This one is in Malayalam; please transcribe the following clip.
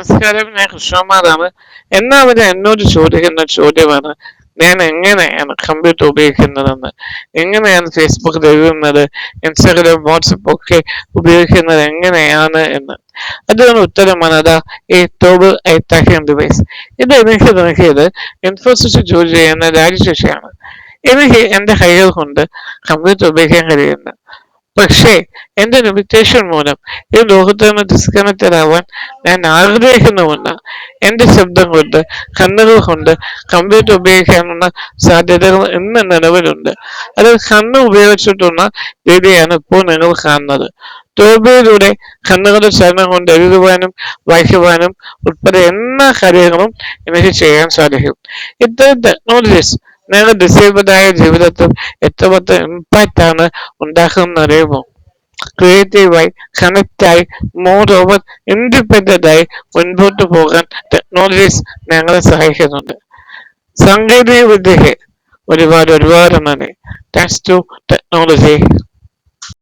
നമസ്കാരം, ഞാൻ കൃഷ്ണകുമാറാണ്. എല്ലാവരും എന്നോട് ചോദിക്കുന്ന ചോദ്യമാണ്, ഞാൻ എങ്ങനെയാണ് കമ്പ്യൂട്ടർ ഉപയോഗിക്കുന്നതെന്ന്, എങ്ങനെയാണ് ഫേസ്ബുക്ക് എഴുതുന്നത്, ഇൻസ്റ്റാഗ്രാം, വാട്സപ്പ് ഒക്കെ ഉപയോഗിക്കുന്നത് എങ്ങനെയാണ് എന്ന്. അതിനുള്ള ഉത്തരമാണ് അതാ ഈ ടോബിൾ ഐറ്റാക്കിംഗ് ഡിവൈസ്. ഇത് എനിക്ക് നോക്കിയത് ഇൻഫോസിസ് ജോലി ചെയ്യുന്ന രാജശേഷിയാണ്. എനിക്ക് എന്റെ കൈകൾ കൊണ്ട് കമ്പ്യൂട്ടർ ഉപയോഗിക്കാൻ കഴിയുന്നു. പക്ഷേ എന്റെ ലിമിറ്റേഷൻ മൂലം ഈ ലോകത്ത് നിന്ന് ഡിസ്കണക്റ്റഡ് ആവാൻ ഞാൻ ആഗ്രഹിക്കുന്നുമില്ല. എന്റെ ശബ്ദം കൊണ്ട്, കണ്ണുകൾ കൊണ്ട് കമ്പ്യൂട്ടർ ഉപയോഗിക്കാനുള്ള സാധ്യതകൾ ഇന്ന് നിലവിലുണ്ട്. അത് കണ്ണ് ഉപയോഗിച്ചിട്ടുള്ള രീതിയാണ് ഇപ്പോൾ നിങ്ങൾ കാണുന്നത്. ടോബിയിലൂടെ കണ്ണുകളുടെ ചലനം കൊണ്ട് എഴുതുവാനും വായിക്കുവാനും ഉൾപ്പെടെ എല്ലാ കാര്യങ്ങളും എനിക്ക് ചെയ്യാൻ സാധിക്കും. ഇത്തരം ടെക്നോളജീസ് ഞങ്ങൾ ഡിസേബിൾഡ് ആയ ജീവിതത്തിൽ എത്രമാത്രം ഇമ്പാക്റ്റ് ആണ് ഉണ്ടാക്കുന്നത് അറിയുമോ? ക്രിയേറ്റീവായി, കണക്റ്റായി, മോർ ഓവർ ഇൻഡിപെൻഡന്റ് ആയി മുൻപോട്ട് പോകാൻ ടെക്നോളജീസ് ഞങ്ങളെ സഹായിക്കുന്നുണ്ട്. സാങ്കേതിക വിദ്യക്ക് ഒരുപാട് നന്ദി. Thanks to technology.